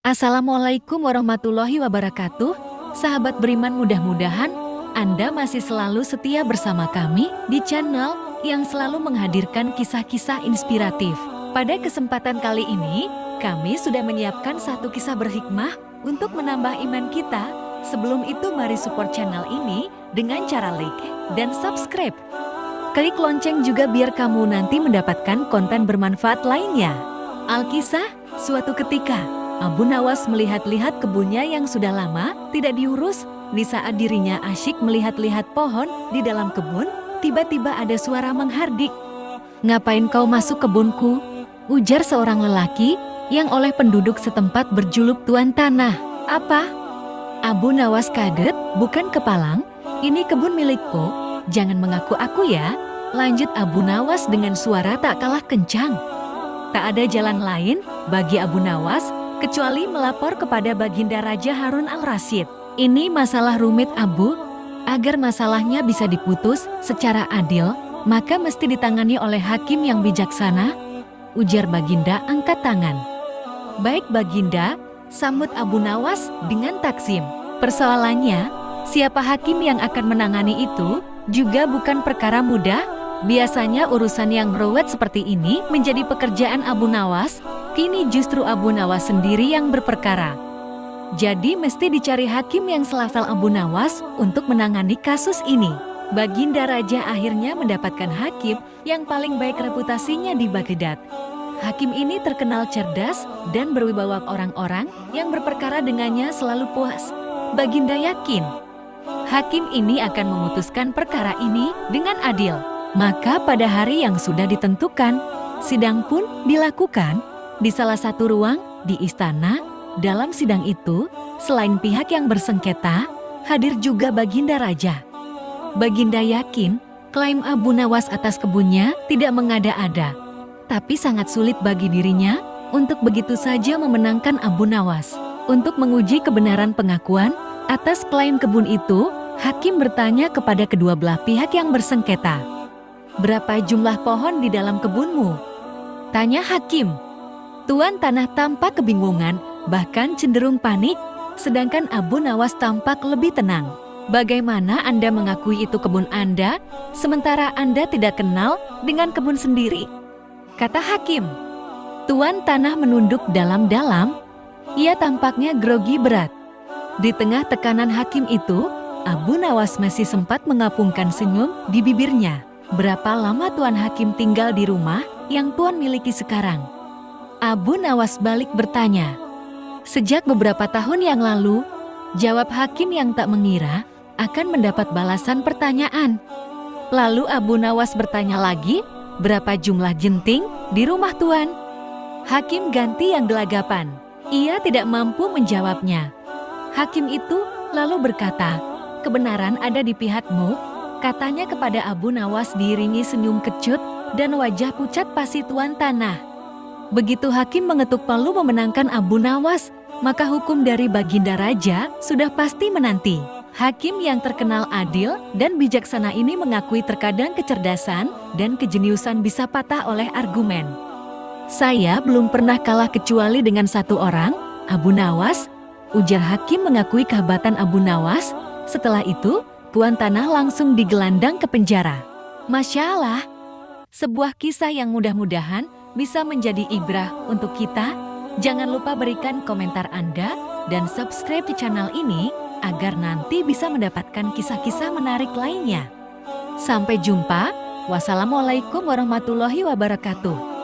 Assalamualaikum warahmatullahi wabarakatuh. Sahabat beriman, mudah-mudahan Anda masih selalu setia bersama kami di channel yang selalu menghadirkan kisah-kisah inspiratif. Pada kesempatan kali ini, kami sudah menyiapkan satu kisah berhikmah untuk menambah iman kita. Sebelum itu, mari support channel ini dengan cara like dan subscribe. Klik lonceng juga biar kamu nanti mendapatkan konten bermanfaat lainnya. Alkisah, suatu ketika Abu Nawas melihat-lihat kebunnya yang sudah lama tidak diurus. Di saat dirinya asyik melihat-lihat pohon di dalam kebun, tiba-tiba ada suara menghardik. "Ngapain kau masuk kebunku?" ujar seorang lelaki yang oleh penduduk setempat berjuluk Tuan Tanah. "Apa?" Abu Nawas kaget. "Bukan kepalang, ini kebun milikku, jangan mengaku aku ya," lanjut Abu Nawas dengan suara tak kalah kencang. Tak ada jalan lain bagi Abu Nawas kecuali melapor kepada Baginda Raja Harun al-Rasyid. "Ini masalah rumit, Abu. Agar masalahnya bisa diputus secara adil, maka mesti ditangani oleh hakim yang bijaksana," ujar Baginda angkat tangan. "Baik Baginda," sambut Abu Nawas dengan takzim. "Persoalannya, siapa hakim yang akan menangani itu juga bukan perkara mudah. Biasanya urusan yang ruwet seperti ini menjadi pekerjaan Abu Nawas. Kini justru Abu Nawas sendiri yang berperkara. Jadi mesti dicari hakim yang selevel Abu Nawas untuk menangani kasus ini." Baginda Raja akhirnya mendapatkan hakim yang paling baik reputasinya di Baghdad. Hakim ini terkenal cerdas dan berwibawa, orang-orang yang berperkara dengannya selalu puas. Baginda yakin hakim ini akan memutuskan perkara ini dengan adil. Maka pada hari yang sudah ditentukan, sidang pun dilakukan di salah satu ruang di istana. Dalam sidang itu, selain pihak yang bersengketa, hadir juga Baginda Raja. Baginda yakin klaim Abu Nawas atas kebunnya tidak mengada-ada, tapi sangat sulit bagi dirinya untuk begitu saja memenangkan Abu Nawas. Untuk menguji kebenaran pengakuan atas klaim kebun itu, hakim bertanya kepada kedua belah pihak yang bersengketa, "Berapa jumlah pohon di dalam kebunmu?" tanya hakim. Tuan Tanah tampak kebingungan, bahkan cenderung panik, sedangkan Abu Nawas tampak lebih tenang. "Bagaimana Anda mengakui itu kebun Anda, sementara Anda tidak kenal dengan kebun sendiri?" kata hakim. Tuan Tanah menunduk dalam-dalam. Ia tampaknya grogi berat. Di tengah tekanan hakim itu, Abu Nawas masih sempat mengapungkan senyum di bibirnya. "Berapa lama Tuan Hakim tinggal di rumah yang Tuan miliki sekarang?" Abu Nawas balik bertanya. "Sejak beberapa tahun yang lalu," jawab hakim yang tak mengira akan mendapat balasan pertanyaan. Lalu Abu Nawas bertanya lagi, "Berapa jumlah jenting di rumah Tuan?" Hakim ganti yang gelagapan. Ia tidak mampu menjawabnya. Hakim itu lalu berkata, "Kebenaran ada di pihakmu," katanya kepada Abu Nawas diiringi senyum kecut dan wajah pucat pasi Tuan Tanah. Begitu hakim mengetuk palu memenangkan Abu Nawas, maka hukum dari Baginda Raja sudah pasti menanti. Hakim yang terkenal adil dan bijaksana ini mengakui terkadang kecerdasan dan kejeniusan bisa patah oleh argumen. "Saya belum pernah kalah kecuali dengan satu orang, Abu Nawas," ujar hakim mengakui kehebatan Abu Nawas. Setelah itu, Tuan Tanah langsung digelandang ke penjara. Masya Allah, sebuah kisah yang mudah-mudahan bisa menjadi ibrah untuk kita. Jangan lupa berikan komentar Anda dan subscribe di channel ini agar nanti bisa mendapatkan kisah-kisah menarik lainnya. Sampai jumpa. Wassalamualaikum warahmatullahi wabarakatuh.